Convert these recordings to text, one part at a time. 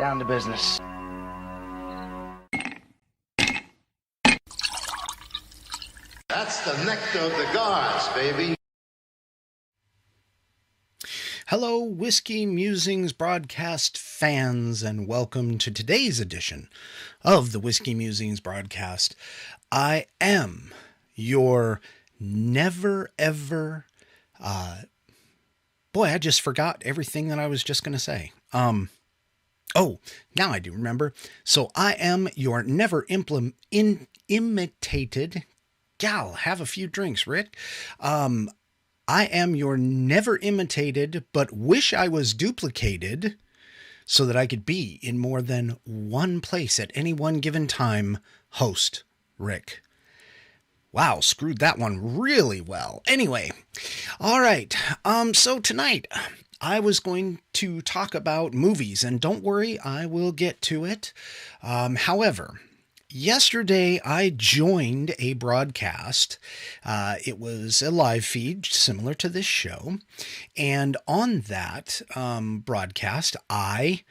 Down to business. That's the nectar of the gods, baby. Hello, Whiskey Musings broadcast fans, and welcome to today's edition of the Whiskey Musings broadcast. I am your never ever, boy, I just forgot everything that I was just going to say. Oh, now I do remember. So I am your never imitated, gal, have a few drinks, Rick. I am your never imitated, but wish I was duplicated so that I could be in more than one place at any one given time, host, Rick. Wow, screwed that one really well. Anyway, all right. So tonight I was going to talk about movies, and don't worry, I will get to it. However, yesterday I joined a broadcast. It was a live feed similar to this show. And on that broadcast, I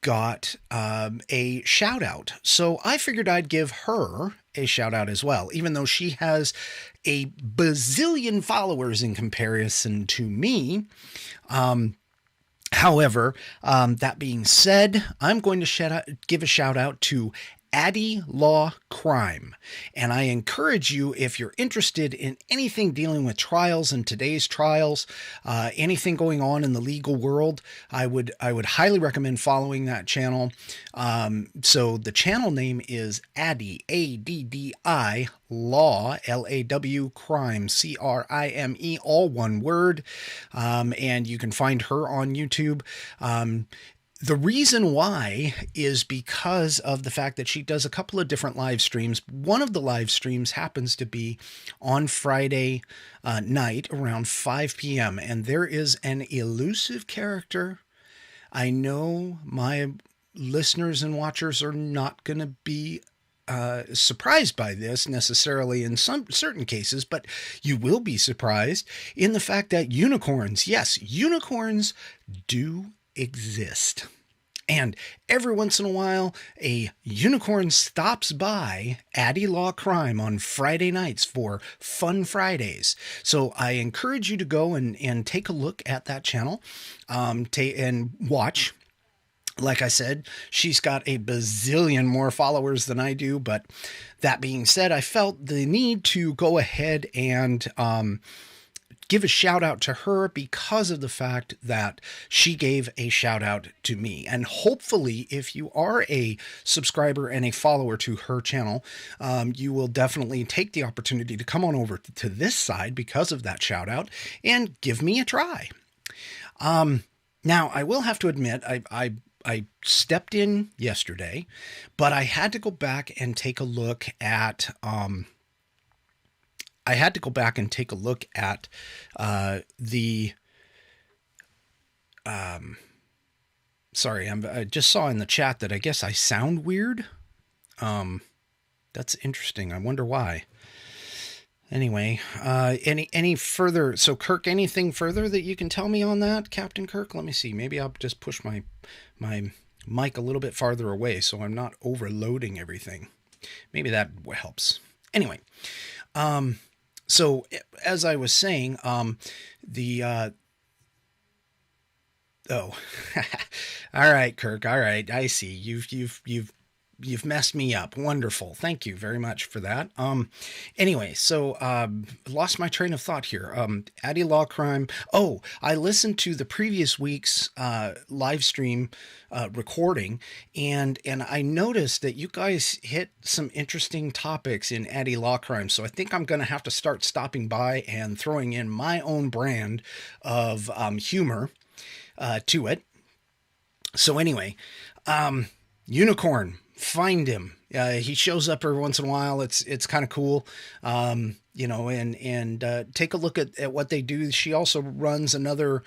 got a shout out. So I figured I'd give her a shout out as well, even though she has a bazillion followers in comparison to me. However, that being said, I'm going to give a shout out to Addie Law Crime. And I encourage you, if you're interested in anything dealing with trials and today's trials, anything going on in the legal world, I would highly recommend following that channel. So the channel name is Addie, A-D-D-I, Law, L-A-W, Crime, C-R-I-M-E, all one word. And you can find her on YouTube. The reason why is because of the fact that she does a couple of different live streams. One of the live streams happens to be on Friday night around 5 p.m. And there is an elusive character. I know my listeners and watchers are not going to be surprised by this necessarily in some certain cases, but you will be surprised in the fact that unicorns, yes, unicorns do exist. And every once in a while, a unicorn stops by Addie Law Crime on Friday nights for Fun Fridays. So I encourage you to go and take a look at that channel and watch. Like I said, she's got a bazillion more followers than I do. But that being said, I felt the need to go ahead and give a shout out to her because of the fact that she gave a shout out to me. And hopefully, if you are a subscriber and a follower to her channel, you will definitely take the opportunity to come on over to this side because of that shout out and give me a try. Now, I will have to admit, I stepped in yesterday, but I had to go back and take a look at sorry, I just saw in the chat that I guess I sound weird. That's interesting. I wonder why. Anyway, any further, so Kirk, anything further that you can tell me on that, Captain Kirk? Let me see. Maybe I'll just push my mic a little bit farther away so I'm not overloading everything. Maybe that helps. Anyway, so as I was saying, all right, Kirk. All right. I see. You've messed me up. Wonderful. Thank you very much for that. Anyway, so, lost my train of thought here. Addie Law Crime. Oh, I listened to the previous week's, live stream, recording, and I noticed that you guys hit some interesting topics in Addie Law Crime. So I think I'm going to have to start stopping by and throwing in my own brand of, humor, to it. So anyway, Unicorn. Find him. He shows up every once in a while. It's kind of cool. And take a look at what they do. She also runs another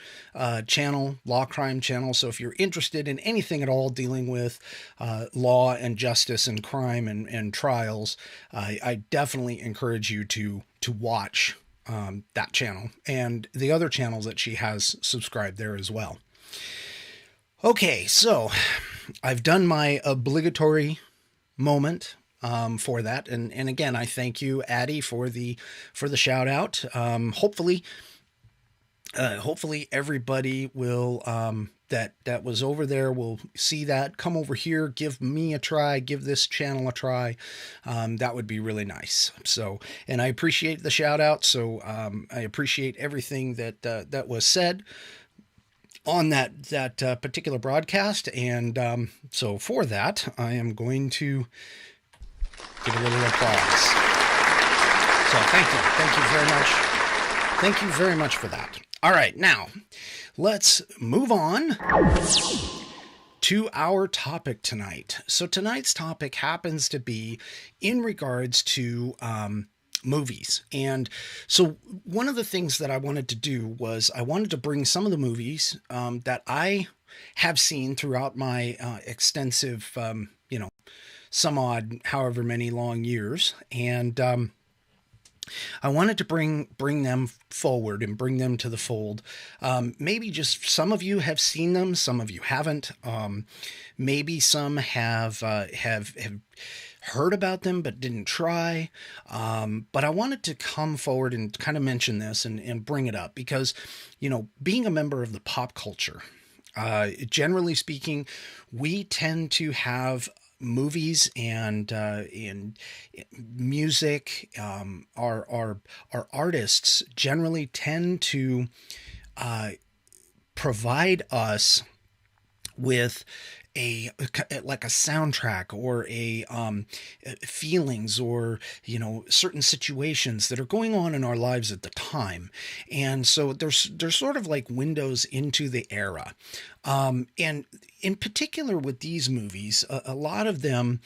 channel, Law Crime channel. So if you're interested in anything at all dealing with law and justice and crime and trials, I definitely encourage you to watch that channel and the other channels that she has subscribed there as well. Okay, so I've done my obligatory moment for that, and again, I thank you, Addie, for the shout out. Hopefully everybody will that was over there will see that, come over here, give me a try, give this channel a try. That would be really nice. So, and I appreciate the shout out. So I appreciate everything that was said on that particular broadcast. And so for that, I am going to get a little applause. So thank you very much. Thank you very much for that. All right, now let's move on to our topic tonight. So tonight's topic happens to be in regards to movies. And so one of the things that I wanted to do was I wanted to bring some of the movies that I have seen throughout my extensive, some odd, however many long years. And I wanted to bring them forward and bring them to the fold. Maybe just some of you have seen them, some of you haven't. Maybe some have heard about them but didn't try. But I wanted to come forward and kind of mention this and bring it up because, being a member of the pop culture, generally speaking, we tend to have movies and music, our artists generally tend to provide us with like a soundtrack or feelings or certain situations that are going on in our lives at the time. And so there's sort of like windows into the era, and in particular with these movies, a lot of them,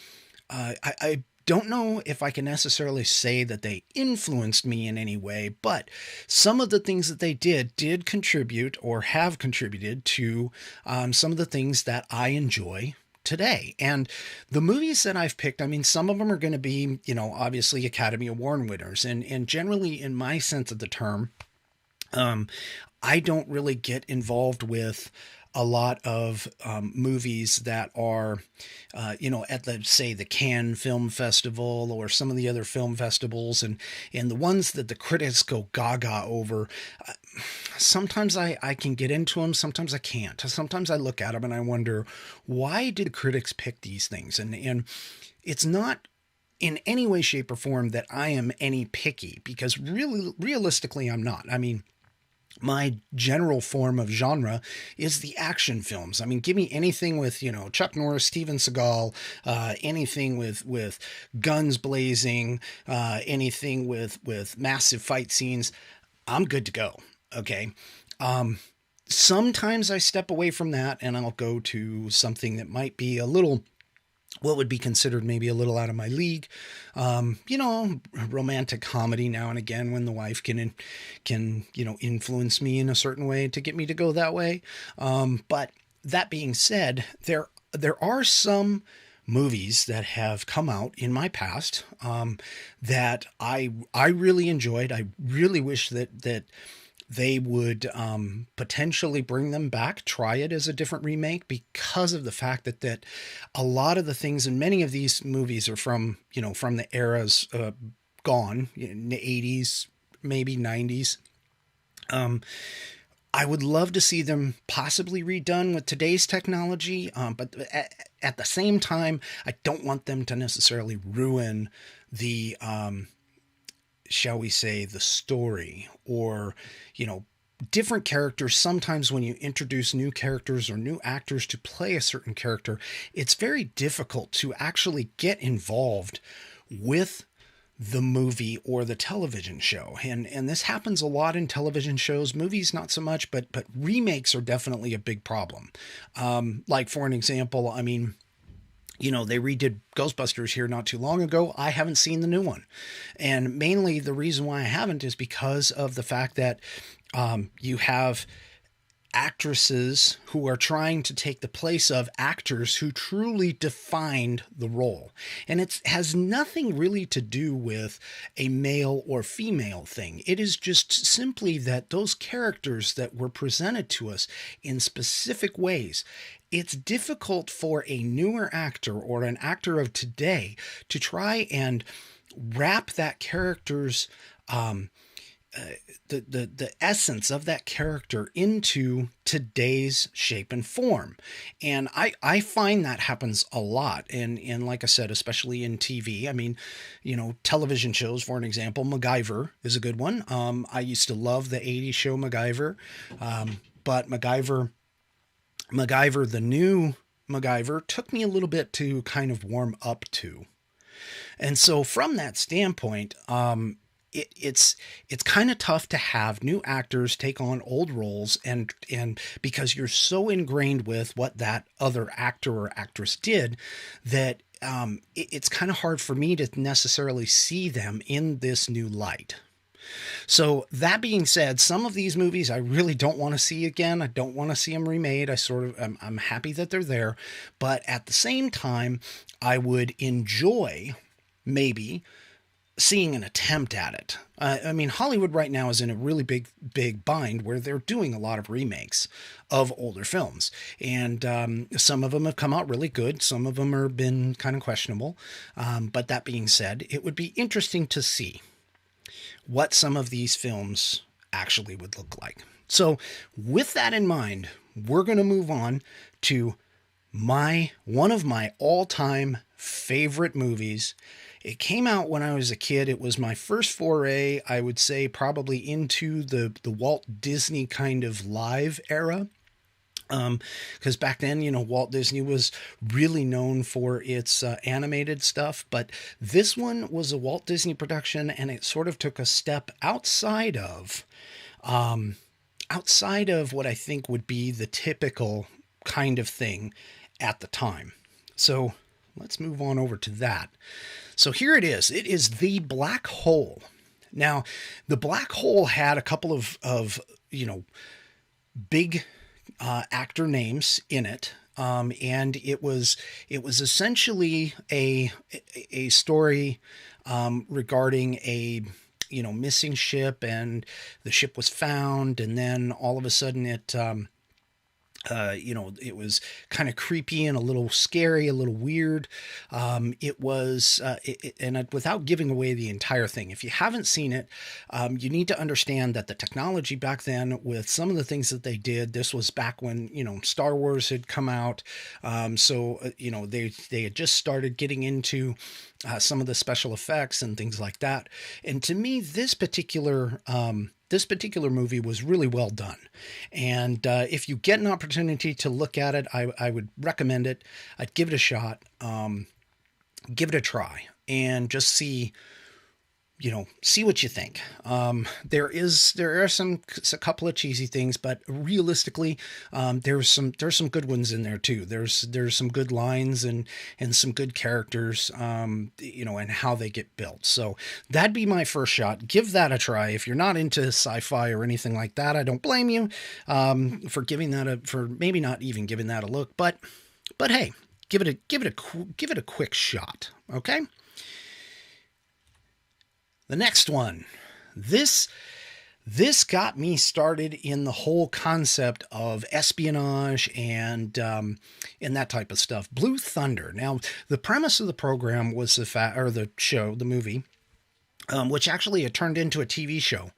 I don't know if I can necessarily say that they influenced me in any way, but some of the things that they did contribute or have contributed to some of the things that I enjoy today. And the movies that I've picked, I mean, some of them are going to be, obviously Academy Award winners. And generally, in my sense of the term, I don't really get involved with a lot of movies that are, at the Cannes Film Festival or some of the other film festivals, and the ones that the critics go gaga over. Sometimes I can get into them, sometimes I can't. Sometimes I look at them and I wonder, why did critics pick these things? And it's not in any way, shape, or form that I am any picky, because really, realistically, I'm not. I mean, my general form of genre is the action films. I mean, give me anything with, Chuck Norris, Steven Seagal, anything with guns blazing, anything with massive fight scenes. I'm good to go. Okay. Sometimes I step away from that and I'll go to something that might be a little, what would be considered maybe a little out of my league. Romantic comedy now and again when the wife can influence me in a certain way to get me to go that way. But that being said, there are some movies that have come out in my past that I really enjoyed. I really wish that they would potentially bring them back, try it as a different remake, because of the fact that a lot of the things in many of these movies are from the eras gone, in the 80s, maybe 90s. I would love to see them possibly redone with today's technology, but at the same time, I don't want them to necessarily ruin the shall we say, the story, or, different characters. Sometimes when you introduce new characters or new actors to play a certain character, it's very difficult to actually get involved with the movie or the television show. And this happens a lot in television shows, movies, not so much, but remakes are definitely a big problem. Like for an example, I mean, they redid Ghostbusters here not too long ago. I haven't seen the new one. And mainly the reason why I haven't is because of the fact that you have actresses who are trying to take the place of actors who truly defined the role. And it has nothing really to do with a male or female thing. It is just simply that those characters that were presented to us in specific ways, it's difficult for a newer actor or an actor of today to try and wrap that character's the essence of that character into today's shape and form. And I find that happens a lot. And like I said, especially in TV, I mean, television shows, for an example, MacGyver is a good one. I used to love the 80s show MacGyver. But MacGyver, the new MacGyver, took me a little bit to kind of warm up to. And so from that standpoint, it's kind of tough to have new actors take on old roles, and because you're so ingrained with what that other actor or actress did, that it's kind of hard for me to necessarily see them in this new light. So that being said, some of these movies I really don't want to see again. I don't want to see them remade. I'm happy that they're there, but at the same time, I would enjoy maybe seeing an attempt at it. I mean, Hollywood right now is in a really big bind where they're doing a lot of remakes of older films. And some of them have come out really good. Some of them have been kind of questionable. But that being said, it would be interesting to see what some of these films actually would look like. So with that in mind, we're going to move on to one of my all-time favorite movies. It came out when I was a kid. It was my first foray, I would say, probably into the Walt Disney kind of live era. Because back then, Walt Disney was really known for its animated stuff, but this one was a Walt Disney production, and it sort of took a step outside of what I think would be the typical kind of thing at the time. So let's move on over to that. So here it is. It is The Black Hole. Now, The Black Hole had a couple of big actor names in it. And it was essentially a story regarding a missing ship, and the ship was found, and then all of a sudden it it was kind of creepy and a little scary, a little weird. It was, without giving away the entire thing, if you haven't seen it, you need to understand that the technology back then, with some of the things that they did, this was back when, Star Wars had come out. They had just started getting into some of the special effects and things like that. And to me, this particular movie was really well done. And if you get an opportunity to look at it, I would recommend it. I'd give it a shot, give it a try, and just see what you think. There are a couple of cheesy things, but realistically, there's some good ones in there too. There's some good lines and some good characters, and how they get built. So that'd be my first shot. Give that a try. If you're not into sci-fi or anything like that, I don't blame you, for maybe not even giving that a look, but hey, give it a quick shot. Okay. The next one, this got me started in the whole concept of espionage and that type of stuff. Blue Thunder. Now, the premise of the program was the movie, which actually it turned into a TV show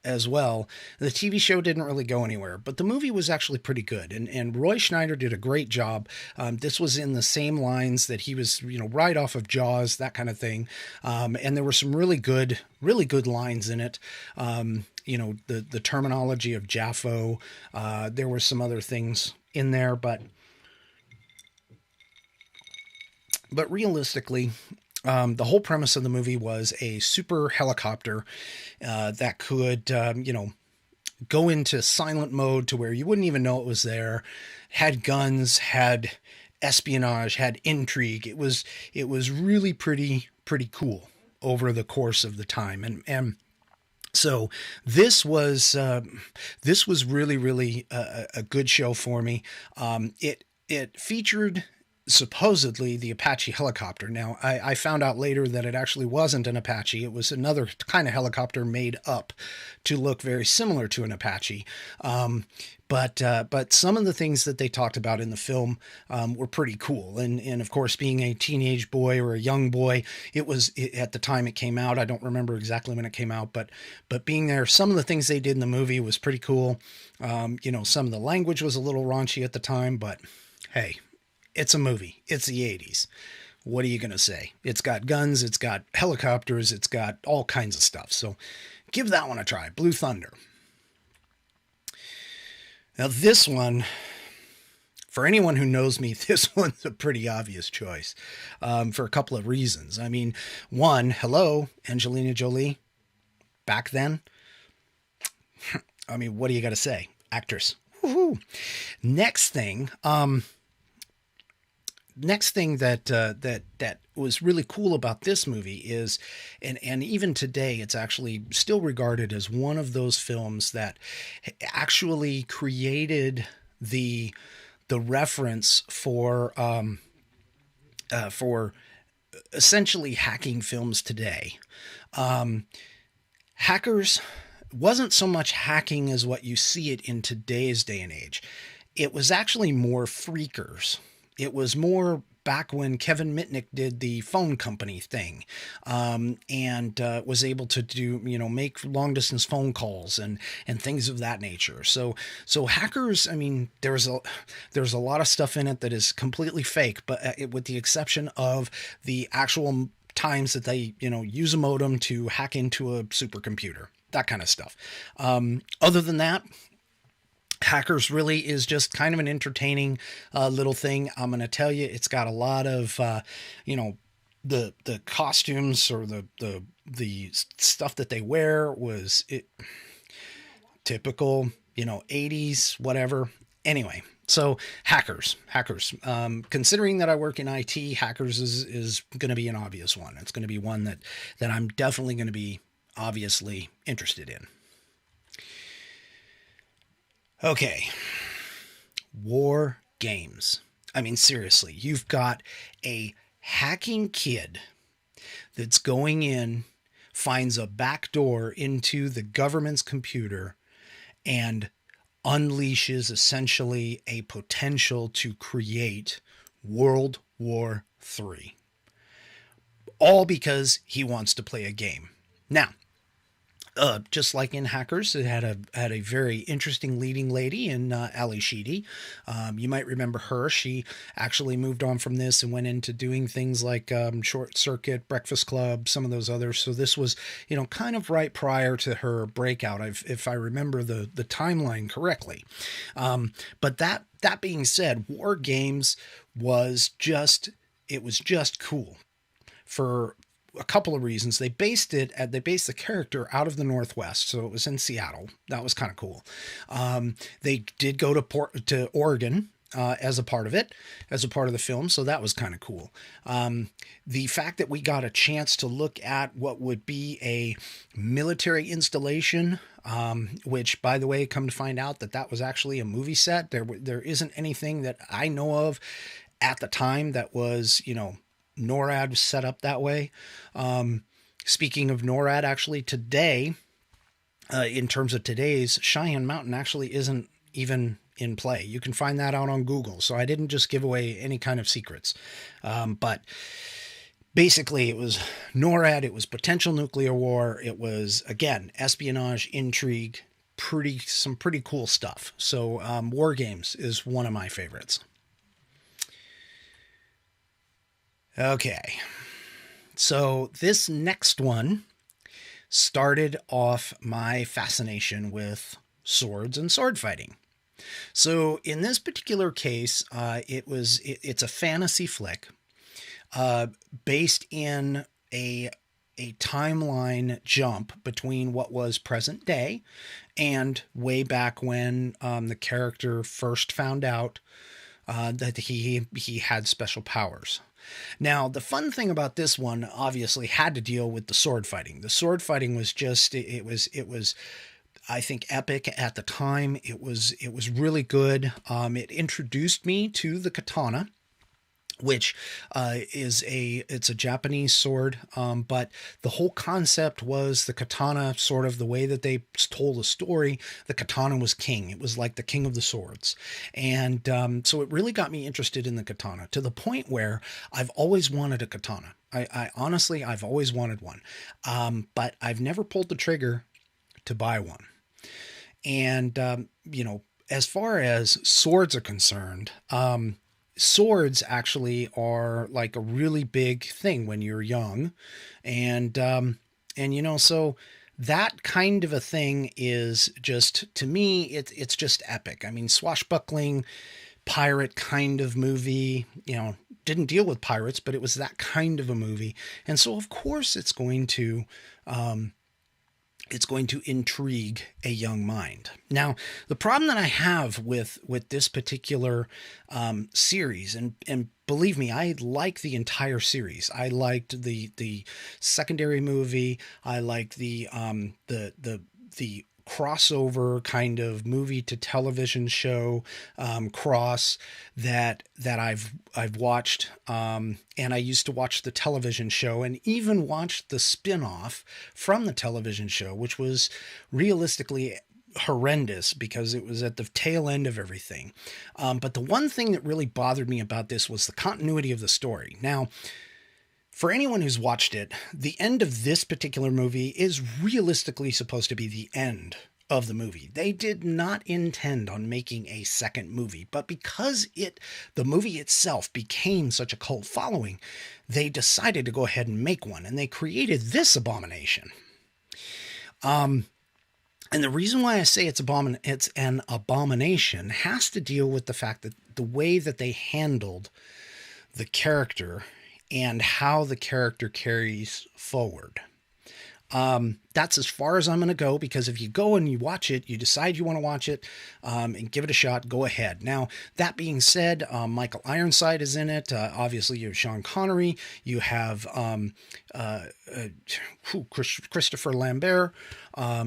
as well. The TV show didn't really go anywhere, but the movie was actually pretty good. And Roy Schneider did a great job. This was in the same lines that he was, right off of Jaws, that kind of thing. And there were some really good lines in it. The terminology of Jaffo. There were some other things in there, but realistically, the whole premise of the movie was a super helicopter that could, go into silent mode to where you wouldn't even know it was there, had guns, had espionage, had intrigue. It was really pretty cool over the course of the time. And So this was really really a good show for me. It featured supposedly the Apache helicopter. Now I found out later that it actually wasn't an Apache. It was another kind of helicopter made up to look very similar to an Apache. But some of the things that they talked about in the film were pretty cool. And of course, being a teenage boy or a young boy, at the time it came out. I don't remember exactly when it came out, but being there, some of the things they did in the movie was pretty cool. Some of the language was a little raunchy at the time, but hey, it's a movie. It's the 80s. What are you going to say? It's got guns, it's got helicopters, it's got all kinds of stuff. So give that one a try. Blue Thunder. Now, this one, for anyone who knows me, this one's a pretty obvious choice for a couple of reasons. I mean, one, hello, Angelina Jolie. Back then, I mean, what do you got to say? Actress. Woohoo. Next thing that was really cool about this movie is, and even today, it's actually still regarded as one of those films that actually created the reference for essentially hacking films today. Hackers wasn't so much hacking as what you see it in today's day and age. It was actually more freakers. It was more back when Kevin Mitnick did the phone company thing, and was able to do, make long distance phone calls and things of that nature. So hackers, I mean, there's a lot of stuff in it that is completely fake, but with the exception of the actual times that they, use a modem to hack into a supercomputer, that kind of stuff. Other than that, Hackers really is just kind of an entertaining little thing. I'm going to tell you, it's got a lot of, the costumes or the stuff that they wear was typical, 80s, whatever. Anyway, so Hackers. Considering that I work in IT, Hackers is going to be an obvious one. It's going to be one that I'm definitely going to be obviously interested in. Okay, War Games. I mean, seriously, you've got a hacking kid that's going in, finds a back door into the government's computer, and unleashes essentially a potential to create World War III. All because he wants to play a game. Now, just like in Hackers, it had a very interesting leading lady in Ali Sheedy. You might remember her. She actually moved on from this and went into doing things like Short Circuit, Breakfast Club, some of those others. So this was, kind of right prior to her breakout, if I remember the timeline correctly. But that being said, War Games was just cool for a couple of reasons. They based the character out of the Northwest, so it was in Seattle. That was kind of cool. They did go to Oregon as a part of the film, so that was kind of cool. The fact that we got a chance to look at what would be a military installation, which, by the way, come to find out that was actually a movie set. There isn't anything that I know of at the time that was, NORAD was set up that way. Speaking of NORAD, actually today, in terms of today's, Cheyenne Mountain actually isn't even in play. You can find that out on Google. So I didn't just give away any kind of secrets. But basically it was NORAD, it was potential nuclear war. It was, again, espionage, intrigue, some pretty cool stuff. So War Games is one of my favorites. Okay, so this next one started off my fascination with swords and sword fighting. So in this particular case, it's a fantasy flick based in a timeline jump between what was present day and way back when the character first found out that he had special powers. Now, the fun thing about this one obviously had to deal with the sword fighting. The sword fighting was just it was I think epic at the time. It was really good. It introduced me to the katana, which it's a Japanese sword, but the whole concept was the katana, sort of the way that they told the story. The katana was king. It was like the king of the swords, and so it really got me interested in the katana to the point where I've always wanted a katana. I honestly, I've always wanted one, but I've never pulled the trigger to buy one. And as far as swords are concerned, swords actually are like a really big thing when you're young, and so that kind of a thing is just, to me, it's just epic. I mean, swashbuckling pirate kind of movie, didn't deal with pirates, but it was that kind of a movie, and so of course it's going to intrigue a young mind. Now, the problem that I have with this particular series, and believe me, I like the entire series. I liked the secondary movie. I liked the crossover kind of movie to television show cross that I've watched, and I used to watch the television show and even watched the spin-off from the television show, which was realistically horrendous because it was at the tail end of everything. But the one thing that really bothered me about this was the continuity of the story. Now, for anyone who's watched it, the end of this particular movie is realistically supposed to be the end of the movie. They did not intend on making a second movie, but because the movie itself became such a cult following, they decided to go ahead and make one, and they created this abomination. And the reason why I say it's an abomination has to deal with the fact that the way that they handled the character and how the character carries forward. That's as far as I'm going to go, because if you go and you watch it, you decide you want to watch it, and give it a shot, go ahead. Now, that being said, Michael Ironside is in it. Obviously, you have Sean Connery. You have Christopher Lambert.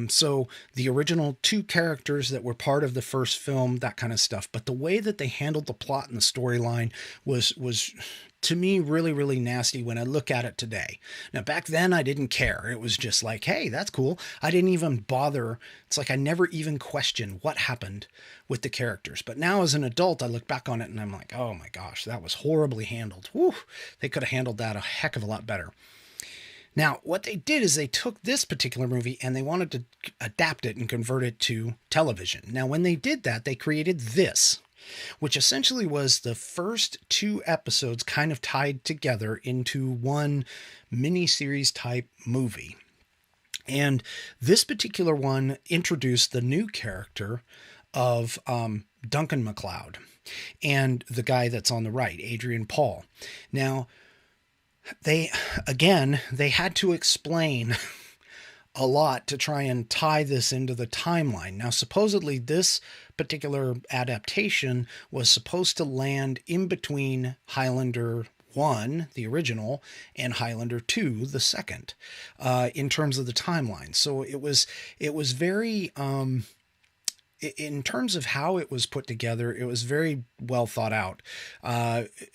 So the original two characters that were part of the first film, that kind of stuff. But the way that they handled the plot and the storyline was to me really, really nasty when I look at it today. Now, back then I didn't care. It was just like, hey, that's cool. I didn't even bother. It's like I never even questioned what happened with the characters. But now as an adult, I look back on it and I'm like, oh my gosh, that was horribly handled. Whew, they could have handled that a heck of a lot better. Now, what they did is they took this particular movie and they wanted to adapt it and convert it to television. Now, when they did that, they created this, which essentially was the first two episodes kind of tied together into one mini-series type movie. And this particular one introduced the new character of Duncan MacLeod and the guy that's on the right, Adrian Paul. Now, they had to explain a lot to try and tie this into the timeline. Now, supposedly this particular adaptation was supposed to land in between Highlander 1, the original, and Highlander 2, the second, in terms of the timeline. So it was very, in terms of how it was put together, it was very well thought out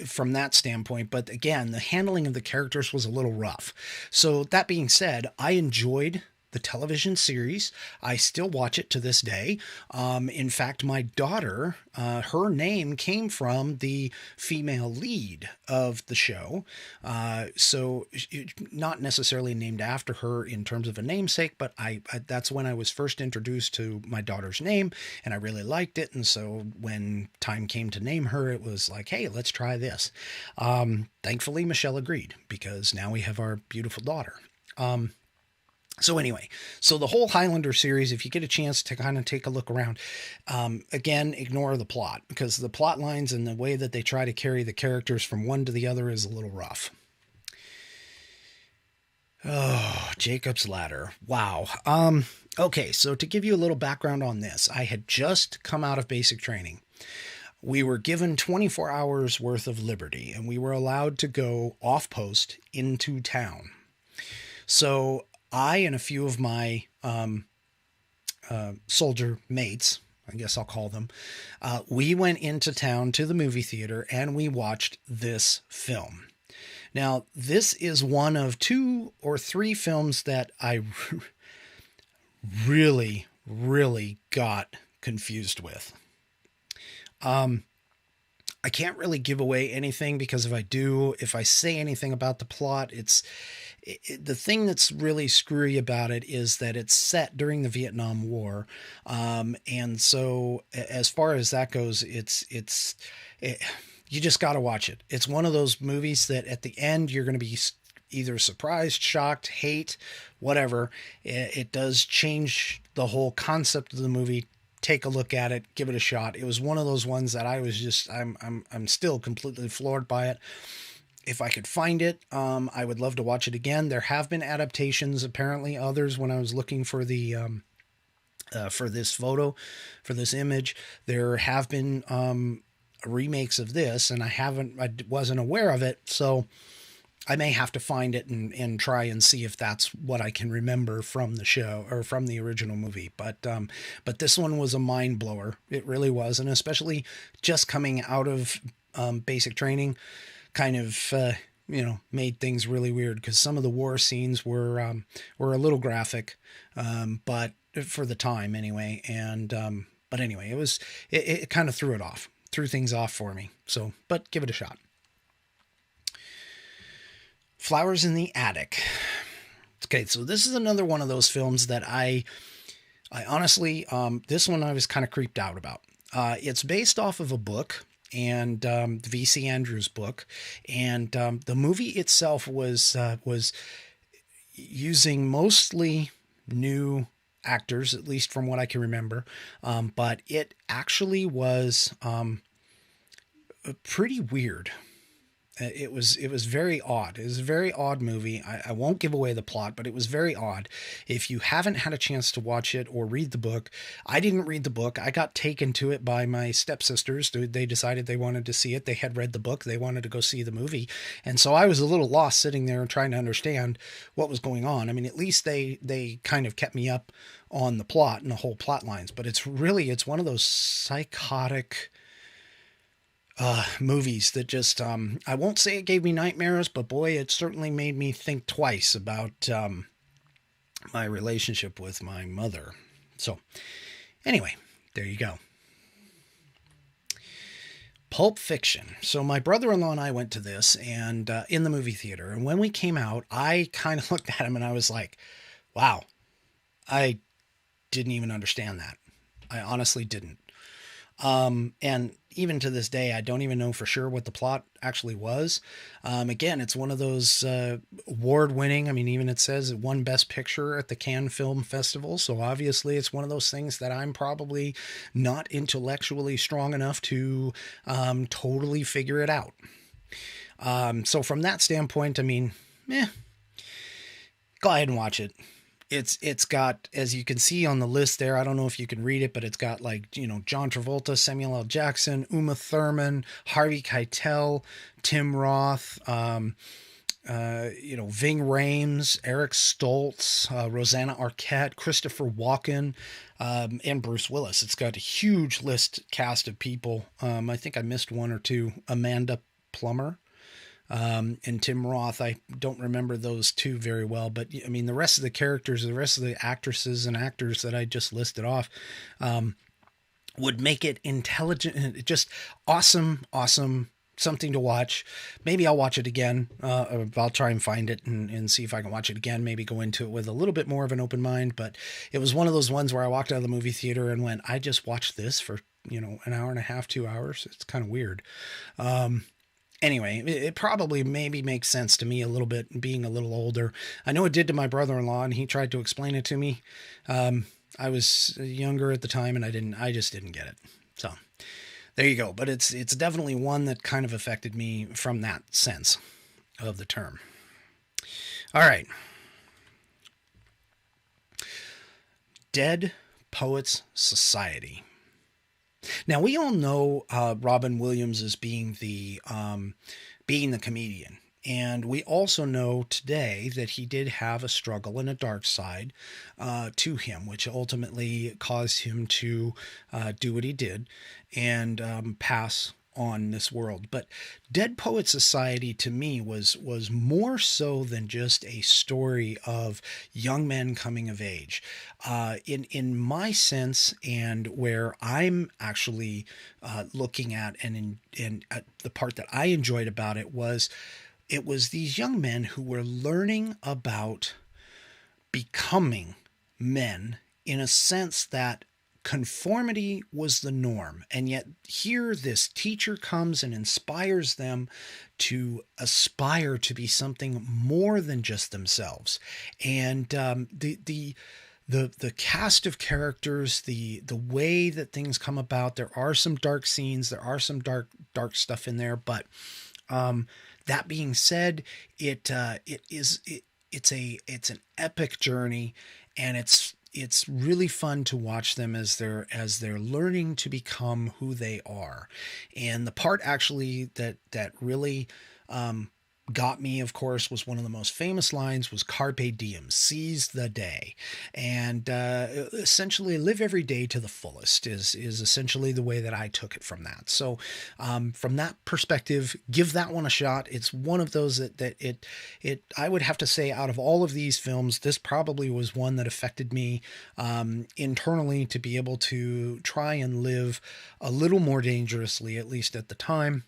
from that standpoint. But again, the handling of the characters was a little rough. So that being said, I enjoyed the television series. I still watch it to this day. In fact, my daughter, her name came from the female lead of the show. So not necessarily named after her in terms of a namesake, but I that's when I was first introduced to my daughter's name, and I really liked it. And so when time came to name her, it was like, hey, let's try this. Thankfully, Michelle agreed, because now we have our beautiful daughter. So anyway, so the whole Highlander series, if you get a chance to kind of take a look around, again, ignore the plot, because the plot lines and the way that they try to carry the characters from one to the other is a little rough. Oh, Jacob's Ladder. Wow. Okay, so to give you a little background on this, I had just come out of basic training. we were given 24 hours worth of liberty, and we were allowed to go off post into town. So I and a few of my soldier mates, I guess I'll call them, we went into town to the movie theater and we watched this film. Now, this is one of 2 or 3 films that I really, really got confused with. I can't really give away anything, because if I say anything about the plot, the thing that's really screwy about it is that it's set during the Vietnam War. And so as far as that goes, you just got to watch it. It's one of those movies that at the end, you're going to be either surprised, shocked, hate, whatever. It does change the whole concept of the movie. Take a look at it, give it a shot. It was one of those ones that I was just, I'm still completely floored by it. If I could find it, I would love to watch it again. There have been adaptations, apparently others, when I was looking for the, for this photo, for this image, there have been, remakes of this, and I wasn't aware of it. So I may have to find it and try and see if that's what I can remember from the show or from the original movie. But this one was a mind blower. It really was. And especially just coming out of, basic training kind of, made things really weird, because some of the war scenes were a little graphic, but for the time anyway. And, but anyway, it kind of threw things off for me. So, but give it a shot. Flowers in the Attic. Okay, so this is another one of those films that I honestly, this one I was kind of creeped out about. It's based off of a book, and V.C. Andrews' book, and the movie itself was using mostly new actors, at least from what I can remember, but it actually was pretty weird. It was very odd. It was a very odd movie. I won't give away the plot, but it was very odd. If you haven't had a chance to watch it or read the book, I didn't read the book. I got taken to it by my stepsisters. They decided they wanted to see it. They had read the book. They wanted to go see the movie. And so I was a little lost sitting there and trying to understand what was going on. I mean, at least they kind of kept me up on the plot and the whole plot lines, but it's one of those psychotic movies that just, I won't say it gave me nightmares, but boy, it certainly made me think twice about my relationship with my mother. So anyway, there you go. Pulp Fiction. So my brother-in-law and I went to this, and in the movie theater. And when we came out, I kind of looked at him and I was like, wow, I didn't even understand that. I honestly didn't. And even to this day, I don't even know for sure what the plot actually was. Again, it's one of those award-winning. I mean, even it says it won Best Picture at the Cannes Film Festival. So obviously, it's one of those things that I'm probably not intellectually strong enough to totally figure it out. So from that standpoint, I mean, go ahead and watch it. It's got, as you can see on the list there, I don't know if you can read it, but it's got John Travolta, Samuel L. Jackson, Uma Thurman, Harvey Keitel, Tim Roth, Ving Rhames, Eric Stoltz, Rosanna Arquette, Christopher Walken, and Bruce Willis. It's got a huge cast of people. I think I missed one or two. Amanda Plummer. And Tim Roth. I don't remember those two very well, but I mean, the rest of the characters, the rest of the actresses and actors that I just listed off, would make it intelligent, just awesome, something to watch. Maybe I'll watch it again. I'll try and find it and see if I can watch it again, maybe go into it with a little bit more of an open mind. But it was one of those ones where I walked out of the movie theater and went, I just watched this for, an hour and a half, 2 hours. It's kind of weird. Anyway, it probably maybe makes sense to me a little bit, being a little older. I know it did to my brother-in-law, and he tried to explain it to me. I was younger at the time, and I just didn't get it. So there you go. But it's definitely one that kind of affected me from that sense of the term. All right. Dead Poets Society. Now we all know Robin Williams as being the comedian. And we also know today that he did have a struggle and a dark side to him, which ultimately caused him to do what he did and pass on this world. But Dead Poet Society to me was more so than just a story of young men coming of age. In my sense, and where I'm actually looking at, and the part that I enjoyed about it was these young men who were learning about becoming men in a sense that conformity was the norm. And yet here this teacher comes and inspires them to aspire to be something more than just themselves. And the cast of characters, the way that things come about, there are some dark scenes, there are some dark stuff in there, but that being said, it's an epic journey, and it's really fun to watch them as they're learning to become who they are. And the part actually that really got me, of course, was one of the most famous lines was "Carpe diem," seize the day, and essentially live every day to the fullest is essentially the way that I took it from that. So from that perspective, give that one a shot. It's one of those that I would have to say, out of all of these films, this probably was one that affected me internally, to be able to try and live a little more dangerously, at least at the time.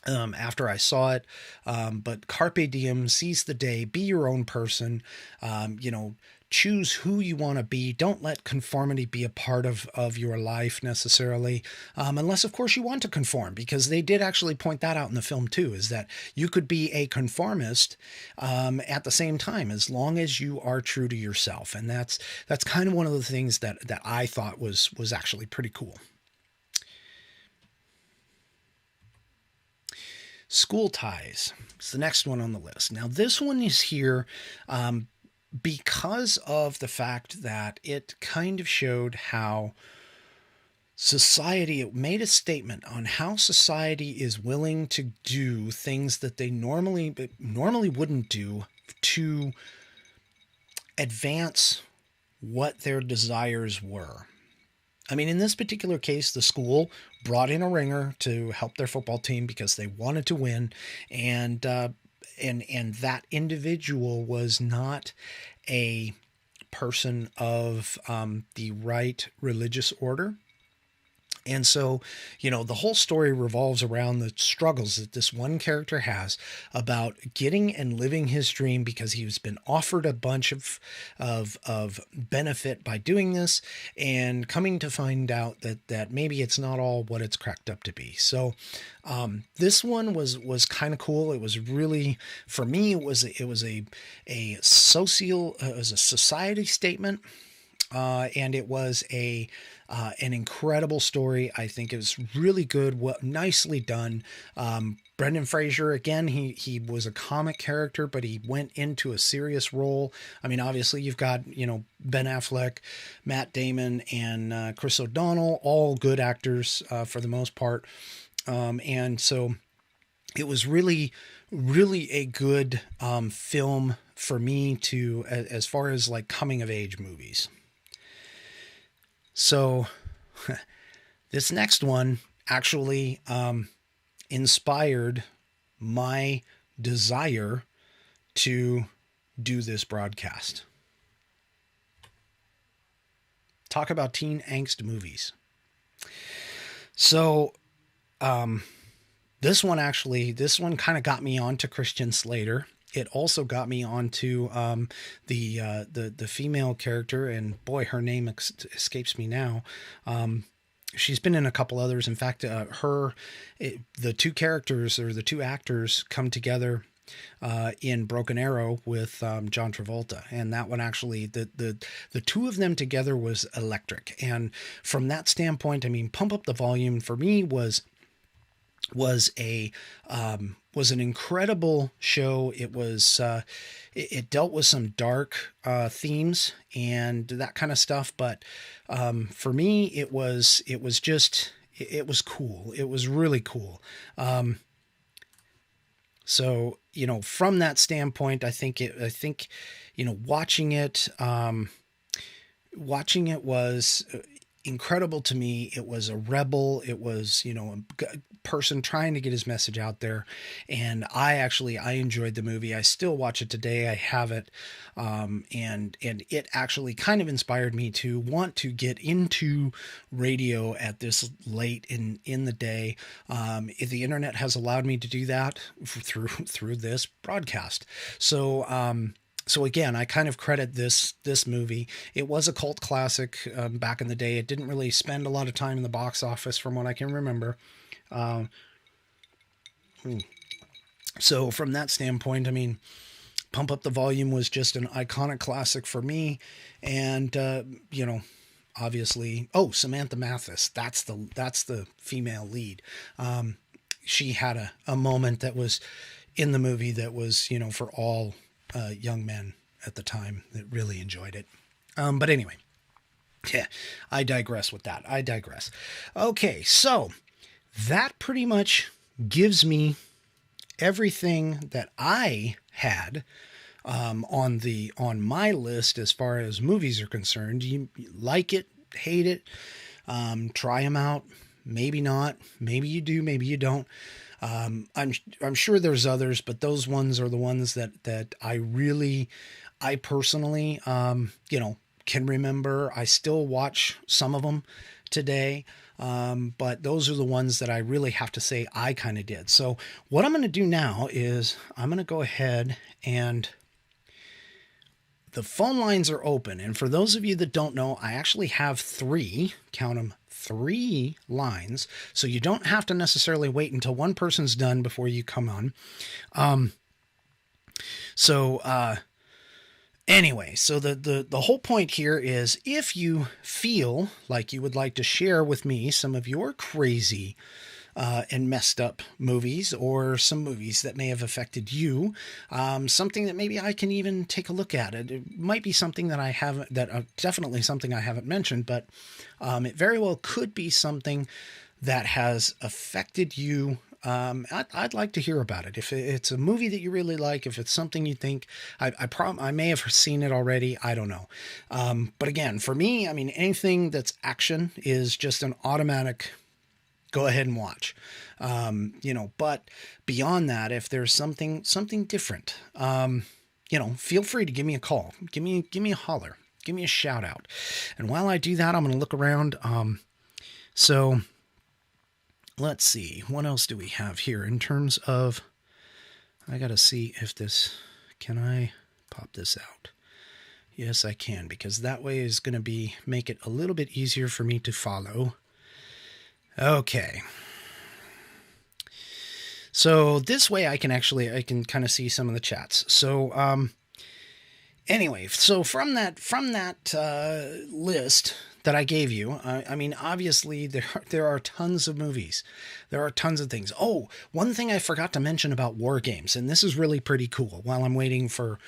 After I saw it, but carpe diem, seize the day, be your own person, choose who you want to be. Don't let conformity be a part of your life necessarily, unless of course you want to conform, because they did actually point that out in the film too, is that you could be a conformist at the same time, as long as you are true to yourself. And that's kind of one of the things that I thought was actually pretty cool. School Ties is the next one on the list. Now, this one is here because of the fact that it kind of showed how society, it made a statement on how society is willing to do things that they normally wouldn't do to advance what their desires were. I mean, in this particular case, the school brought in a ringer to help their football team because they wanted to win, and that individual was not a person of the right religious order. And so, the whole story revolves around the struggles that this one character has about getting and living his dream, because he's been offered a bunch of benefit by doing this, and coming to find out that maybe it's not all what it's cracked up to be. So this one was kind of cool. It was really, for me, it was a society statement. And it was an incredible story. I think it was really good, nicely done. Brendan Fraser, again, he was a comic character, but he went into a serious role. I mean, obviously you've got, Ben Affleck, Matt Damon, and Chris O'Donnell, all good actors for the most part. And so it was really, really a good film for me as far as like coming of age movies. So this next one actually inspired my desire to do this broadcast. Talk about teen angst movies. So this one kind of got me onto Christian Slater. It also got me onto the female character, and boy, her name escapes me now. She's been in a couple others. In fact, the two characters, or the two actors, come together in Broken Arrow with John Travolta, and that one actually, the two of them together was electric. And from that standpoint, I mean, Pump Up the Volume for me was an incredible show. It was it dealt with some dark themes and that kind of stuff, but for me it was it was cool. It was really cool. So, you know, from that standpoint, I think, you know, watching it was incredible to me. It was a rebel. It was, you know, a person trying to get his message out there. And I enjoyed the movie. I still watch it today. I have it. And it actually kind of inspired me to want to get into radio at this late in the day. The internet has allowed me to do that through this broadcast. So again, I kind of credit this movie. It was a cult classic back in the day. It didn't really spend a lot of time in the box office, from what I can remember. So from that standpoint, I mean, Pump Up the Volume was just an iconic classic for me, and you know, obviously, Samantha Mathis. That's the female lead. She had a moment that was in the movie that was, you know, for all young men at the time that really enjoyed it. But anyway, yeah, I digress with that. I digress. Okay, so that pretty much gives me everything that I had on my list as far as movies are concerned. You like it, hate it, try them out, maybe not, maybe you do, maybe you don't. I'm sure there's others, but those ones are the ones that I personally, you know, can remember. I still watch some of them today. But those are the ones that I really have to say I kind of did. So what I'm going to do now is I'm going to go ahead, and the phone lines are open. And for those of you that don't know, I actually have 3, count them, 3 lines. So you don't have to necessarily wait until one person's done before you come on. Anyway, so the whole point here is, if you feel like you would like to share with me some of your crazy and messed up movies, or some movies that may have affected you, something that maybe I can even take a look at. It might be something that I haven't, definitely something I haven't mentioned, but it very well could be something that has affected you. I'd like to hear about it. If it's a movie that you really like, if it's something you think, I may have seen it already. I don't know. But again, for me, I mean, anything that's action is just an automatic go ahead and watch. You know, but beyond that, if there's something different, you know, feel free to give me a call, give me a holler, give me a shout out. And while I do that, I'm going to look around. So let's see, what else do we have here in terms of, I got to see if this, can I pop this out? Yes, I can, because that way is going to make it a little bit easier for me to follow. Okay. So this way I can kind of see some of the chats. So, anyway, so from that list that I gave you, I mean, obviously there are tons of movies. There are tons of things. Oh, one thing I forgot to mention about war games, and this is really pretty cool, while I'm waiting for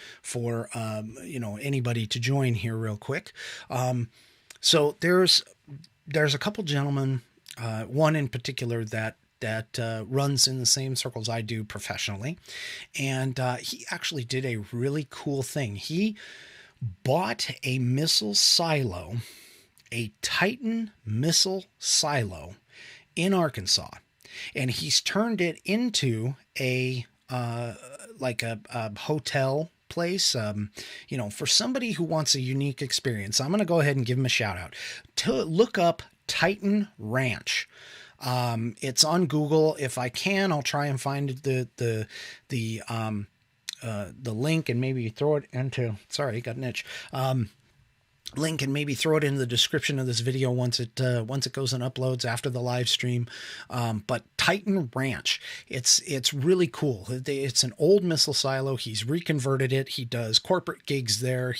you know, anybody to join here real quick. So there's a couple gentlemen, one in particular that runs in the same circles I do professionally. And he actually did a really cool thing. He bought a missile silo, a Titan missile silo in Arkansas, and he's turned it into a like a hotel place, you know, for somebody who wants a unique experience. I'm going to go ahead and give him a shout out. To look up Titan Ranch. It's on Google. If I can, I'll try and find the link and maybe throw it into, sorry, got an itch. Link and maybe throw it in the description of this video once it goes and uploads after the live stream. But Titan Ranch, it's really cool. It's an old missile silo. He's reconverted it. He does corporate gigs there.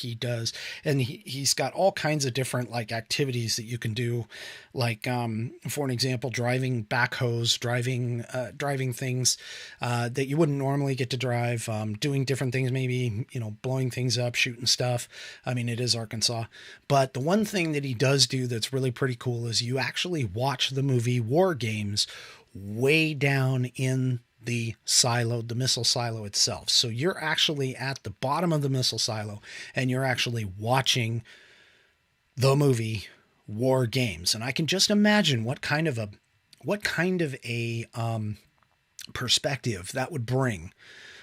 And he's got all kinds of different like activities that you can do. Like, for an example, driving backhoes, driving things, that you wouldn't normally get to drive, doing different things, maybe, you know, blowing things up, shooting stuff. I mean, it is Arkansas. But the one thing that he does do that's really pretty cool is you actually watch the movie War Games way down in the silo, the missile silo itself. So you're actually at the bottom of the missile silo and you're actually watching the movie War Games. And I can just imagine what kind of a perspective that would bring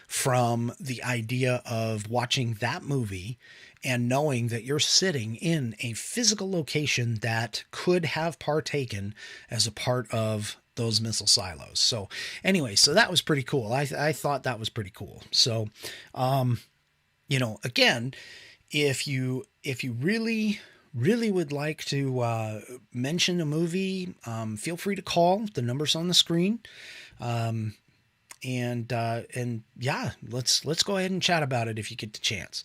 from the idea of watching that movie and knowing that you're sitting in a physical location that could have partaken as a part of those missile silos. So anyway, so that was pretty cool. I thought that was pretty cool. So, again, if you really would like to mention a movie, feel free to call. The number's on the screen. And yeah, let's go ahead and chat about it if you get the chance.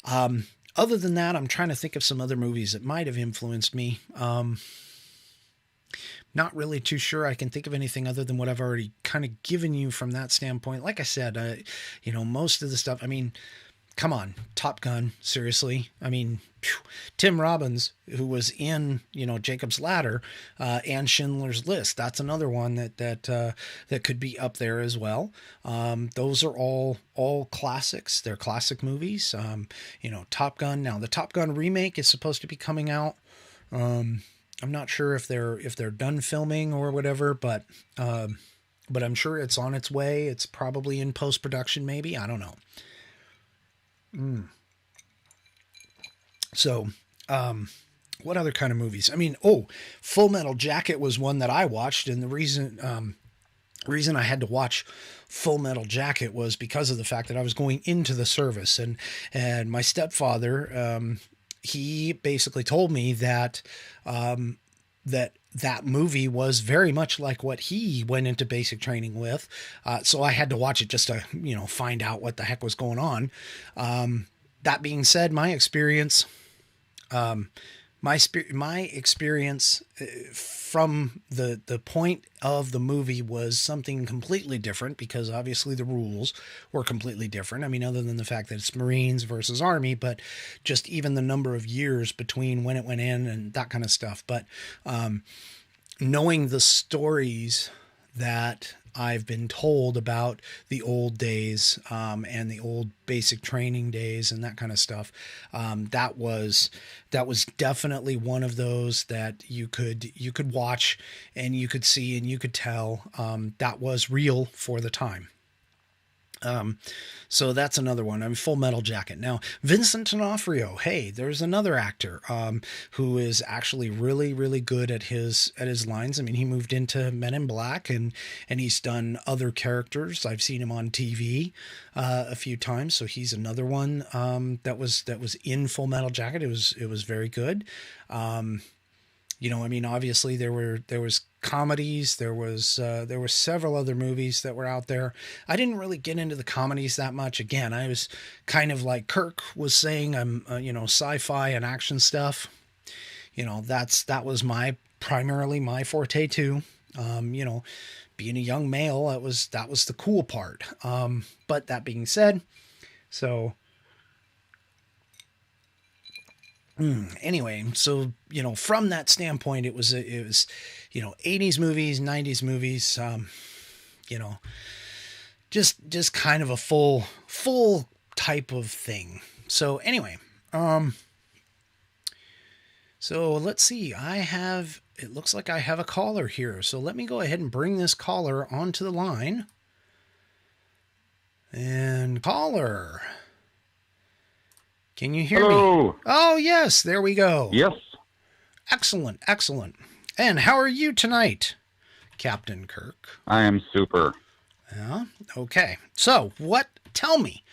Other than that, I'm trying to think of some other movies that might have influenced me. Not really too sure I can think of anything other than what I've already kind of given you from that standpoint. Like I said, most of the stuff, I mean, come on, Top Gun, seriously. I mean, Tim Robbins, who was in, Jacob's Ladder, and Schindler's List. That's another one that could be up there as well. Those are all classics. They're classic movies. Top Gun. Now the Top Gun remake is supposed to be coming out. I'm not sure if they're done filming or whatever, but I'm sure it's on its way. It's probably in post-production, maybe. I don't know. So, what other kind of movies? I mean, Full Metal Jacket was one that I watched, and the reason I had to watch Full Metal Jacket was because of the fact that I was going into the service, and my stepfather, he basically told me that that movie was very much like what he went into basic training with. So I had to watch it just to, find out what the heck was going on. That being said, my experience from the point of the movie was something completely different, because obviously the rules were completely different. I mean, other than the fact that it's Marines versus Army, but just even the number of years between when it went in and that kind of stuff. But knowing the stories that I've been told about the old days, and the old basic training days and that kind of stuff. That was definitely one of those that you could watch and you could see and you could tell, that was real for the time. So that's another one. I'm Full Metal Jacket. Now, Vincent D'Onofrio, hey, there's another actor, who is actually really, really good at his lines. I mean, he moved into Men in Black and he's done other characters. I've seen him on TV, a few times. So he's another one, that was in Full Metal Jacket. It was very good. I mean, obviously there was comedies, there were several other movies that were out there. I didn't really get into the comedies that much. Again, I was kind of like Kirk was saying, I'm, sci-fi and action stuff. That was primarily my forte too. Being a young male, that was the cool part. But that being said, so anyway, so, from that standpoint, it was 80s movies, 90s movies, just kind of a full type of thing. So anyway, so let's see, it looks like I have a caller here. So let me go ahead and bring this caller onto the line. And caller, can you hear me? Oh, yes. There we go. Yes. Excellent. And how are you tonight, Captain Kirk? I am super. Yeah. Okay. So tell me,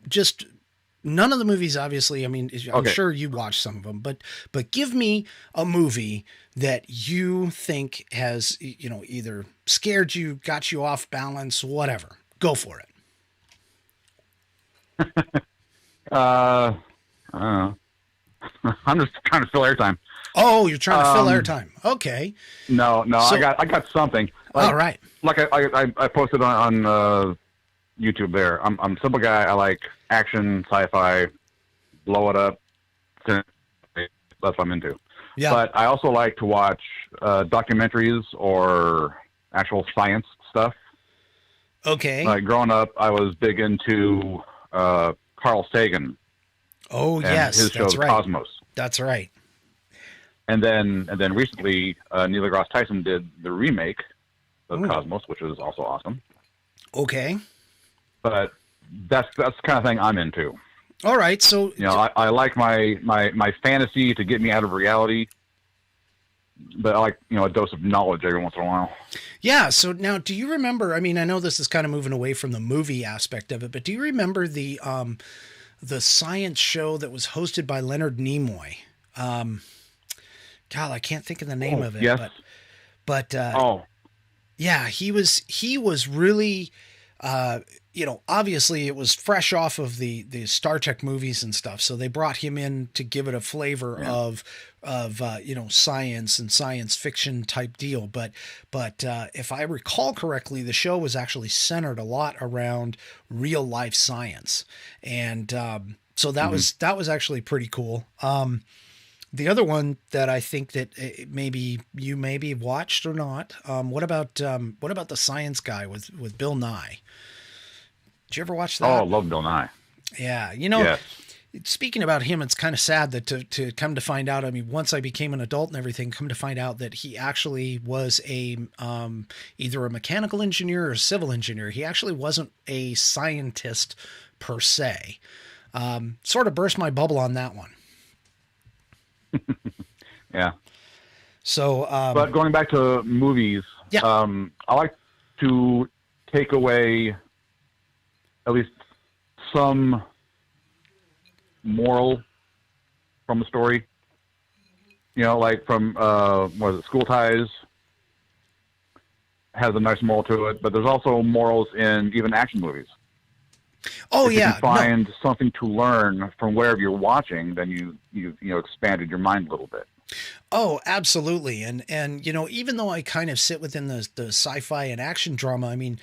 just none of the movies, obviously, I'm sure you watched some of them, but give me a movie that you think has, either scared you, got you off balance, whatever. Go for it. I don't know. I'm just trying to fill airtime. Oh, you're trying to fill airtime. Okay. No. So, I got something. All right. Like I posted on YouTube there. I'm a simple guy. I like action, sci-fi, blow it up. That's what I'm into. Yeah. But I also like to watch documentaries or actual science stuff. Okay. Like growing up, I was big into Carl Sagan. Oh, And yes, his show, that's The right. Cosmos. That's right. And then recently, Neil deGrasse Tyson did the remake of Ooh. Cosmos, which is also awesome. Okay. But that's the kind of thing I'm into. All right. So, You know, I like my fantasy to get me out of reality, but I like, a dose of knowledge every once in a while. yeah. So now, do you remember? I mean, I know this is kind of moving away from the movie aspect of it, but do you remember the science show that was hosted by Leonard Nimoy? God, I can't think of the name of it. Yes. But Oh, yeah, he was really, obviously it was fresh off of the Star Trek movies and stuff. So they brought him in to give it a flavor of science and science fiction type deal. But if I recall correctly, the show was actually centered a lot around real life science. And, so that was actually pretty cool. The other one that I think that maybe you maybe watched or not. What about the Science Guy with Bill Nye? Did you ever watch that? Oh, I love Bill Nye. Yeah, Yes. speaking about him, it's kind of sad that to come to find out. I mean, once I became an adult and everything, come to find out that he actually was a either a mechanical engineer or a civil engineer. He actually wasn't a scientist per se. Sort of burst my bubble on that one. Yeah. So, But going back to movies, Yeah. I like to take away at least some moral from the story. Like from what is it, School Ties has a nice moral to it, but there's also morals in even action movies. oh If yeah, you can find something to learn from wherever you're watching, then you expanded your mind a little bit. Oh, absolutely. And even though I kind of sit within the sci-fi and action drama, I mean,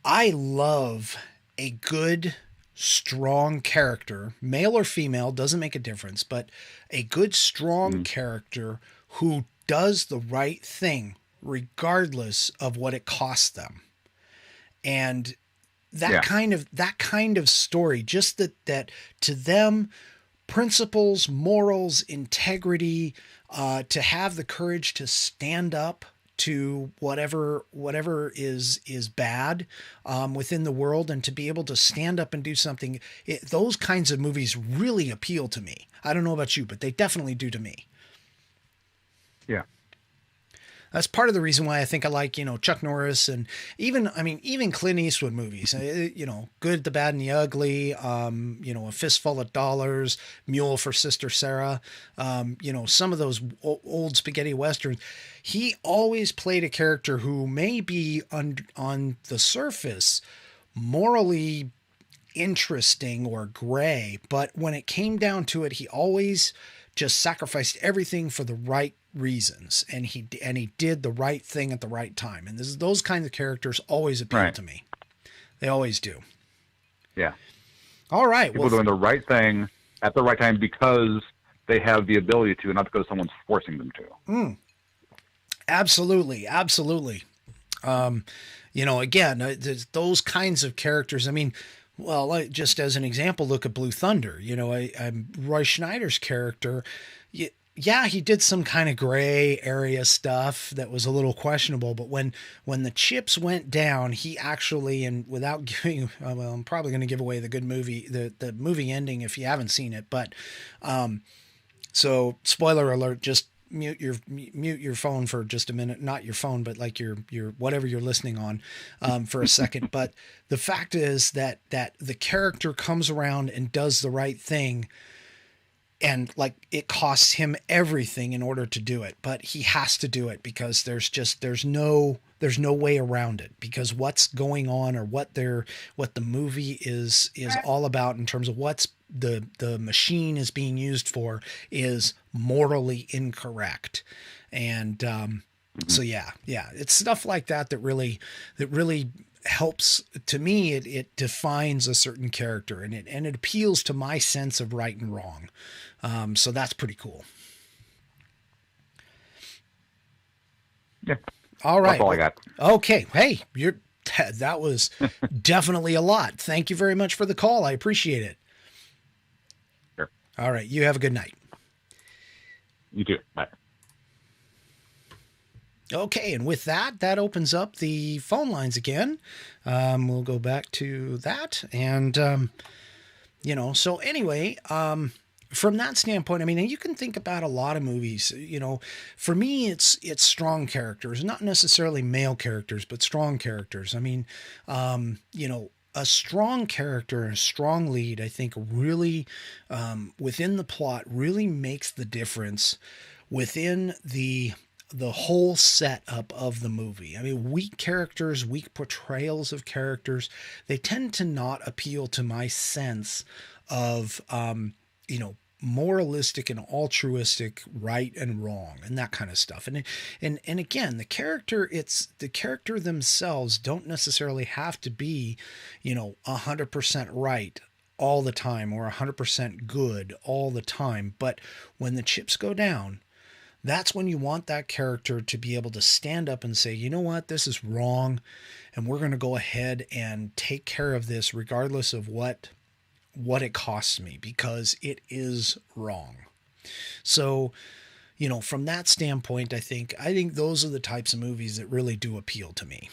I love a good, strong character, male or female, doesn't make a difference, but a good, strong character who does the right thing regardless of what it costs them. And that kind of story, just that to them, principles, morals, integrity, to have the courage to stand up to whatever is bad within the world, and to be able to stand up and do something. Those kinds of movies really appeal to me. I don't know about you, but they definitely do to me. Yeah. That's part of the reason why I think I like, Chuck Norris and even Clint Eastwood movies, Good, the Bad and the Ugly, A Fistful of Dollars, Mule for Sister Sarah, some of those old spaghetti westerns. He always played a character who may be on the surface morally interesting or gray, but when it came down to it, he always just sacrificed everything for the right reasons, and he did the right thing at the right time. And those kinds of characters always appeal to me. They always do. Yeah. All right. People doing the right thing at the right time because they have the ability to, not because someone's forcing them to. Absolutely. Again, those kinds of characters. I mean, well, just as an example, look at Blue Thunder. Roy Schneider's character. Yeah, he did some kind of gray area stuff that was a little questionable, but when the chips went down, he actually, and without giving, well, I'm probably going to give away the good movie, the movie ending if you haven't seen it, but, so spoiler alert, just mute your phone for just a minute, not your phone, but like your whatever you're listening on, for a second. But the fact is that the character comes around and does the right thing. And like, it costs him everything in order to do it, but he has to do it because there's no way around it, because what's going on, or what the movie is all about in terms of what's the machine is being used for is morally incorrect. And, so yeah, it's stuff like that really helps to me. It defines a certain character, and it appeals to my sense of right and wrong. So that's pretty cool. Yeah. All right. That's all I got. Okay. Hey, that was definitely a lot. Thank you very much for the call. I appreciate it. Sure. All right. You have a good night. You too. Bye. Okay, and with that, that opens up the phone lines again. We'll go back to that, and so anyway, from that standpoint, I mean, you can think about a lot of movies. For me, it's strong characters, not necessarily male characters, but strong characters. I mean, a strong character, a strong lead, I think really within the plot really makes the difference within the whole setup of the movie. I mean, weak characters, weak portrayals of characters, they tend to not appeal to my sense of, moralistic and altruistic right and wrong and that kind of stuff. And again, the character themselves don't necessarily have to be, 100% right all the time or 100% good all the time. But when the chips go down, that's when you want that character to be able to stand up and say, you know what, this is wrong, and we're going to go ahead and take care of this regardless of what it costs me, because it is wrong. So, from that standpoint, I think those are the types of movies that really do appeal to me.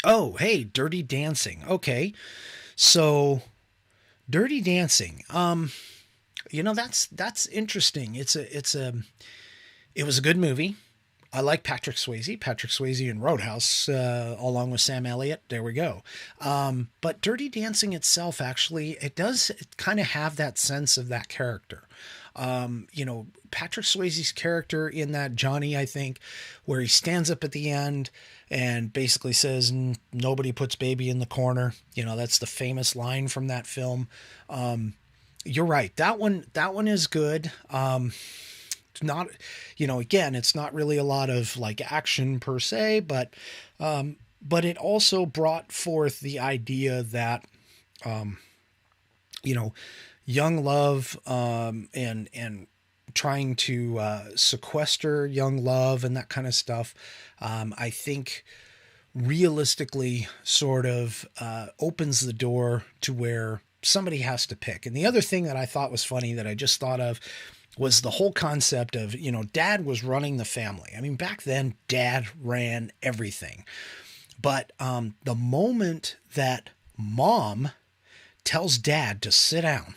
Oh, hey, Dirty Dancing. Okay. So Dirty Dancing. That's interesting. It was a good movie. I like Patrick Swayze in Roadhouse, along with Sam Elliott. There we go. But Dirty Dancing itself, actually, it does kind of have that sense of that character. Patrick Swayze's character in that, Johnny, I think, where he stands up at the end and basically says, nobody puts baby in the corner. That's the famous line from that film. You're right. That one is good. It's not, again, it's not really a lot of like action per se, but it also brought forth the idea that, young love, and trying to, sequester young love and that kind of stuff. I think realistically sort of, opens the door to where somebody has to pick. And the other thing that I thought was funny that I just thought of was the whole concept of, dad was running the family. I mean, back then, dad ran everything. But the moment that mom tells dad to sit down,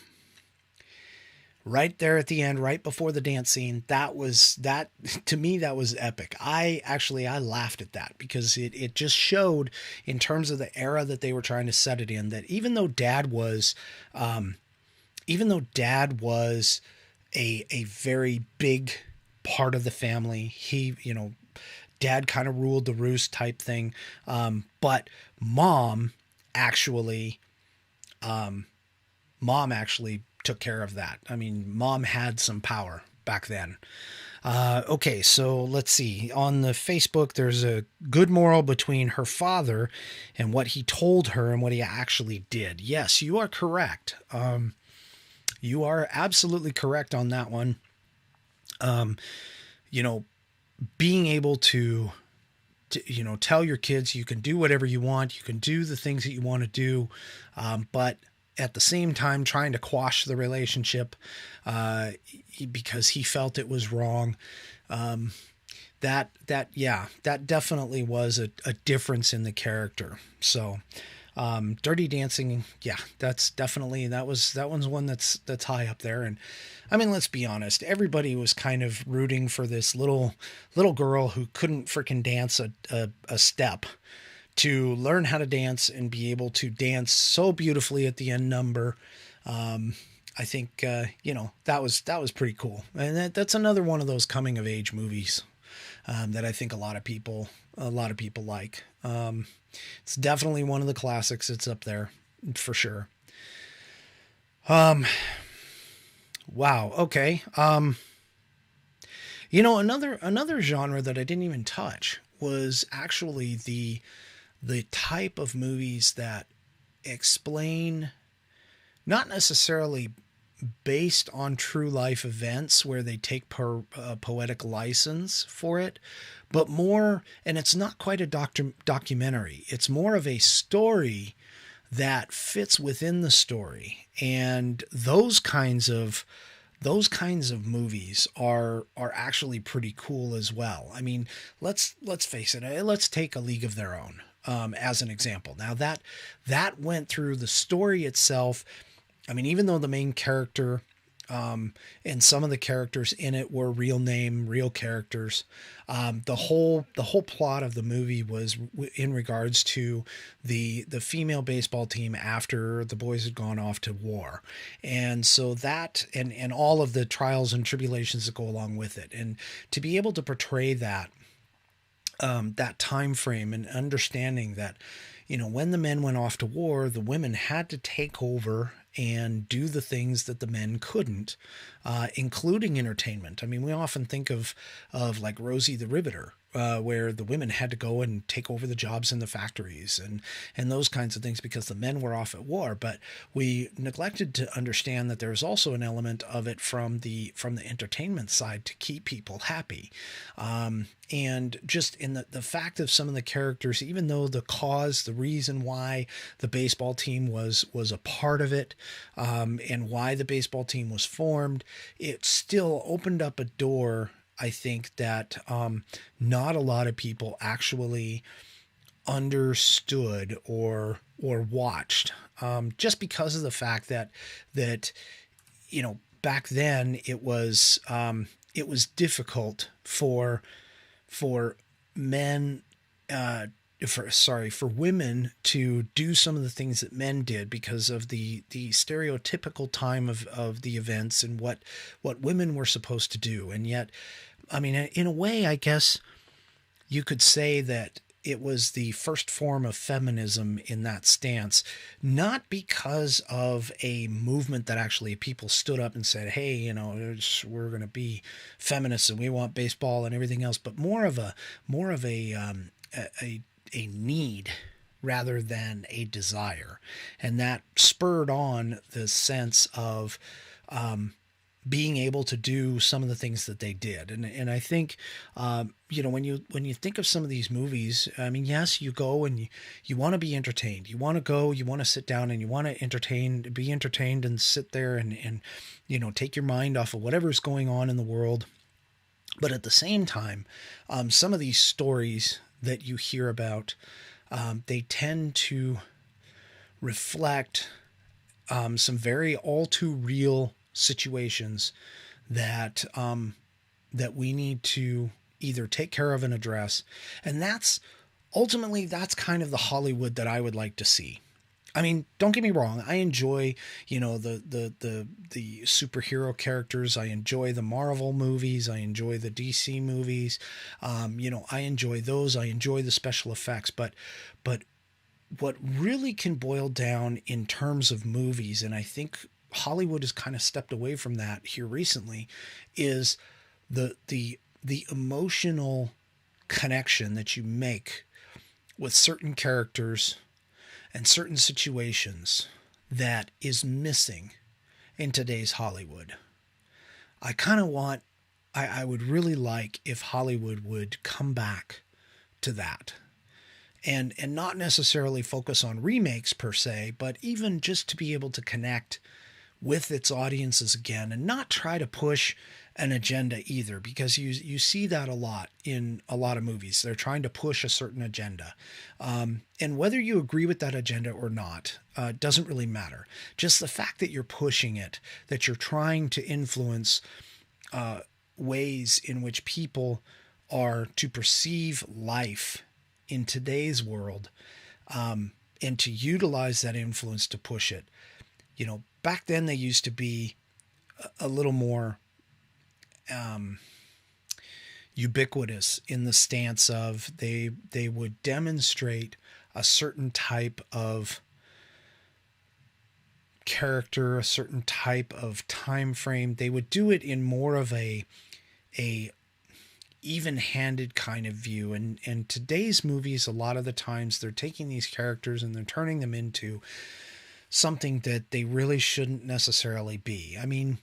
right there at the end, right before the dance scene, to me, that was epic. I laughed at that because it just showed, in terms of the era that they were trying to set it in, that even though dad was a very big part of the family, he, dad kind of ruled the roost type thing. But mom actually took care of that. I mean, mom had some power back then. Okay, so let's see. On the Facebook, there's a good moral between her father and what he told her and what he actually did. Yes, you are correct. You are absolutely correct on that one. Being able to tell your kids you can do whatever you want, you can do the things that you want to do, but at the same time trying to quash the relationship because he felt it was wrong. That definitely was a difference in the character. So Dirty Dancing, yeah, that one's one that's high up there. And I mean, let's be honest, everybody was kind of rooting for this little girl who couldn't freaking dance a step to learn how to dance and be able to dance so beautifully at the end number. I think, that was pretty cool. And that's another one of those coming of age movies, that I think a lot of people like. It's definitely one of the classics. It's up there for sure. Wow. Okay. Another genre that I didn't even touch was actually the type of movies that explain, not necessarily based on true life events where they take poetic license for it, but more, and it's not quite a documentary. It's more of a story that fits within the story. And those kinds of movies are actually pretty cool as well. I mean, let's face it. Let's take A League of Their Own as an example. Now that went through the story itself. I mean, even though the main character and some of the characters in it were real characters, the whole plot of the movie was in regards to the female baseball team after the boys had gone off to war, and so that and all of the trials and tribulations that go along with it, and to be able to portray that that time frame and understanding that, you know, when the men went off to war, the women had to take over and do the things that the men couldn't, including entertainment. I mean, we often think of like Rosie the Riveter, where the women had to go and take over the jobs in the factories and those kinds of things because the men were off at war. But we neglected to understand that there's also an element of it from the entertainment side to keep people happy. And just in the fact of some of the characters, even though the reason why the baseball team was a part of it, and why the baseball team was formed, it still opened up a door, I think, that not a lot of people actually understood or watched, just because of the fact that you know, back then it was difficult for men, for women to do some of the things that men did because of the stereotypical time of the events and what women were supposed to do. And yet, I mean, in a way, I guess you could say that it was the first form of feminism in that stance, not because of a movement that actually people stood up and said, hey, you know, we're going to be feminists and we want baseball and everything else, but more of a need rather than a desire. And that spurred on the sense of being able to do some of the things that they did. And I think, you know, when you think of some of these movies, I mean, yes, you go and you want to be entertained. You want to go, you want to sit down and you want to be entertained and sit there and, you know, take your mind off of whatever's going on in the world. But at the same time, some of these stories that you hear about, they tend to reflect some very all too real situations that we need to either take care of and address. And that's kind of the Hollywood that I would like to see. I mean, don't get me wrong. I enjoy, you know, the superhero characters. I enjoy the Marvel movies. I enjoy the DC movies. You know, I enjoy those. I enjoy the special effects. But what really can boil down in terms of movies, and I think Hollywood has kind of stepped away from that here recently, is the emotional connection that you make with certain characters and certain situations that is missing in today's Hollywood. I would really like if Hollywood would come back to that and not necessarily focus on remakes per se, but even just to be able to connect with its audiences again and not try to push an agenda either, because you see that a lot in a lot of movies. They're trying to push a certain agenda. And whether you agree with that agenda or not, doesn't really matter. Just the fact that you're pushing it, that you're trying to influence ways in which people are to perceive life in today's world, and to utilize that influence to push it. You know, back then they used to be a little more ubiquitous in the stance of they would demonstrate a certain type of character, a certain type of time frame. They would do it in more of a even-handed kind of view. And today's movies, a lot of the times they're taking these characters and they're turning them into something that they really shouldn't necessarily be. I mean,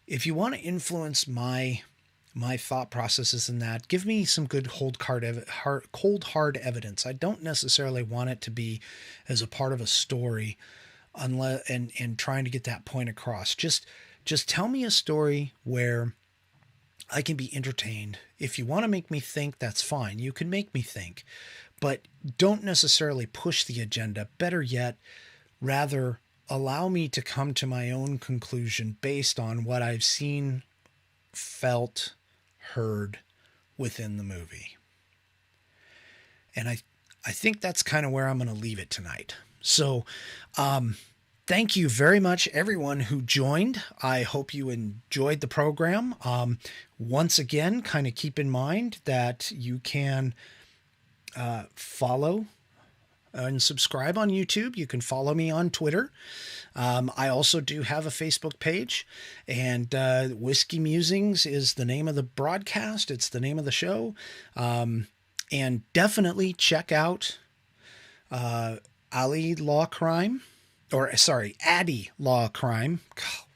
if you want to influence my thought processes in that, give me some good cold hard evidence. I don't necessarily want it to be as a part of a story, unless and trying to get that point across. Just tell me a story where I can be entertained. If you want to make me think, that's fine. You can make me think, but don't necessarily push the agenda. Better yet, rather allow me to come to my own conclusion based on what I've seen, felt, heard within the movie. And I think that's kind of where I'm going to leave it tonight. So, thank you very much, everyone who joined. I hope you enjoyed the program. Once again, kind of keep in mind that you can follow and subscribe on YouTube. You can follow me on Twitter. I also do have a Facebook page, and Whiskey Musings is the name of the broadcast. It's the name of the show. And definitely check out Addie Law Crime.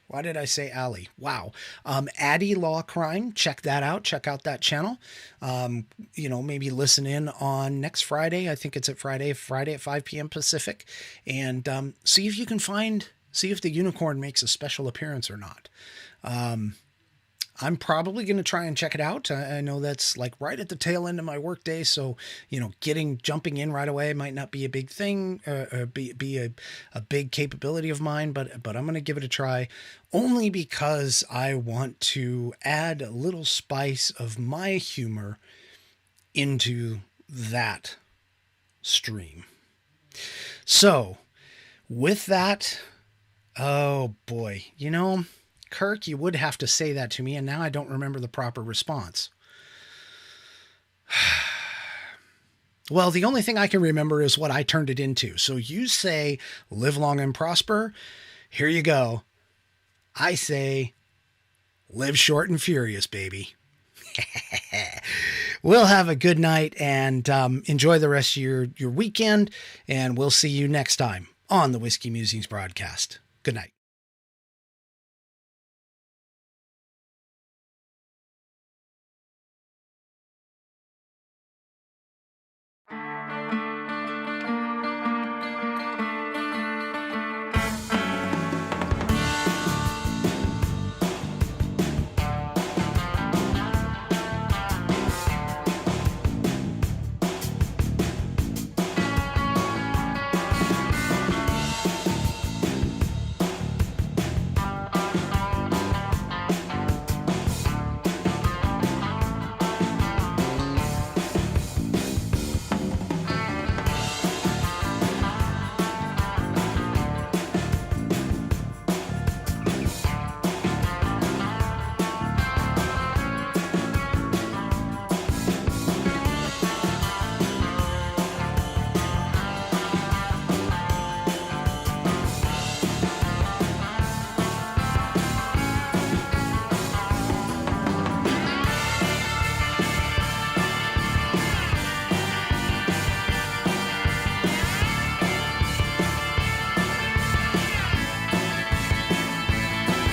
Why did I say Ali? Wow. Addie Law Crime. Check that out. Check out that channel. Maybe listen in on next Friday. I think it's at Friday at 5 p.m. Pacific. And see if you can see if the unicorn makes a special appearance or not. I'm probably going to try and check it out. I know that's like right at the tail end of my workday. So, jumping in right away might not be a big thing, be a big capability of mine, but I'm going to give it a try only because I want to add a little spice of my humor into that stream. So with that, oh boy, Kirk, you would have to say that to me, and now I don't remember the proper response. Well, the only thing I can remember is what I turned it into. So you say, live long and prosper. Here you go. I say, live short and furious, baby. We'll have a good night and enjoy the rest of your weekend, and we'll see you next time on the Whiskey Musings broadcast. Good night.